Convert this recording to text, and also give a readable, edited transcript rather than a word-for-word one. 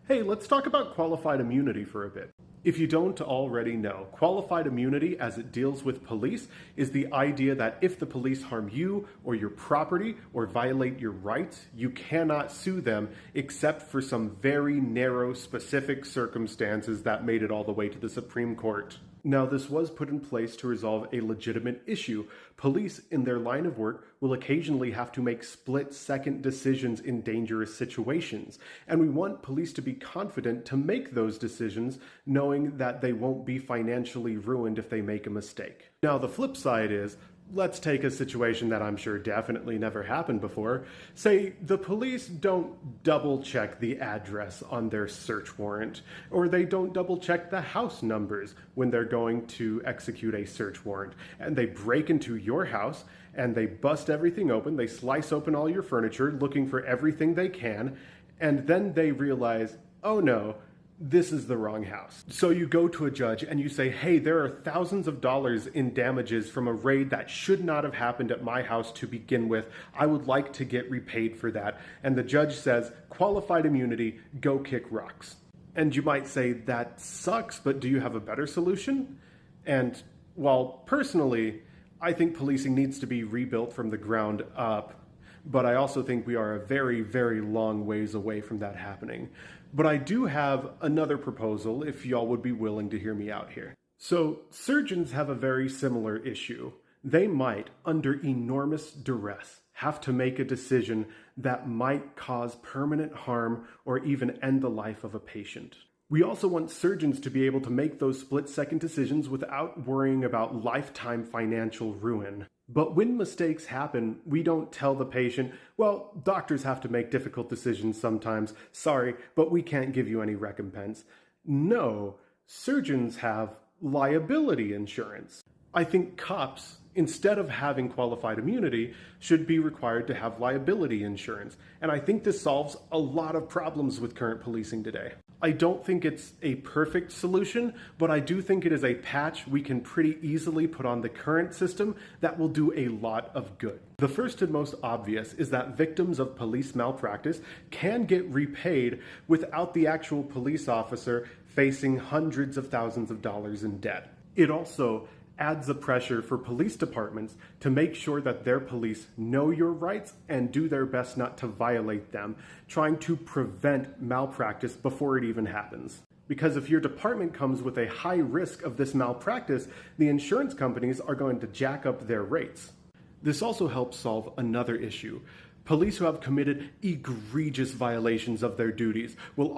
Hey, let's talk about qualified immunity for a bit. If you don't already know, qualified immunity as it deals with police is the idea that if the police harm you or your property or violate your rights, you cannot sue them except for some very narrow specific circumstances that made it all the way to the Supreme Court. Now, this was put in place to resolve a legitimate issue. Police, in their line of work, will occasionally have to make split-second decisions in dangerous situations, and we want police to be confident to make those decisions, knowing that they won't be financially ruined if they make a mistake. Now, the flip side is, let's take a situation that I'm sure definitely never happened before. Say the police don't double check the address on their search warrant, or they don't double check the house numbers when they're going to execute a search warrant, and they break into your house and they bust everything open, they slice open all your furniture looking for everything they can, and then they realize, oh no, this is the wrong house. So you go to a judge and you say, hey, there are thousands of dollars in damages from a raid that should not have happened at my house to begin with. I would like to get repaid for that. And the judge says, qualified immunity, go kick rocks. And you might say, that sucks, but do you have a better solution? And while personally, I think policing needs to be rebuilt from the ground up, but I also think we are a very, very long ways away from that happening. But I do have another proposal if y'all would be willing to hear me out here. So surgeons have a very similar issue. They might, under enormous duress, have to make a decision that might cause permanent harm or even end the life of a patient. We also want surgeons to be able to make those split-second decisions without worrying about lifetime financial ruin. But when mistakes happen, we don't tell the patient, well, doctors have to make difficult decisions sometimes. Sorry, but we can't give you any recompense. No, surgeons have liability insurance. I think cops, instead of having qualified immunity, should be required to have liability insurance. And I think this solves a lot of problems with current policing today. I don't think it's a perfect solution, but I do think it is a patch we can pretty easily put on the current system that will do a lot of good. The first and most obvious is that victims of police malpractice can get repaid without the actual police officer facing hundreds of thousands of dollars in debt. It also adds a pressure for police departments to make sure that their police know your rights and do their best not to violate them, trying to prevent malpractice before it even happens. Because if your department comes with a high risk of this malpractice, the insurance companies are going to jack up their rates. This also helps solve another issue. Police who have committed egregious violations of their duties will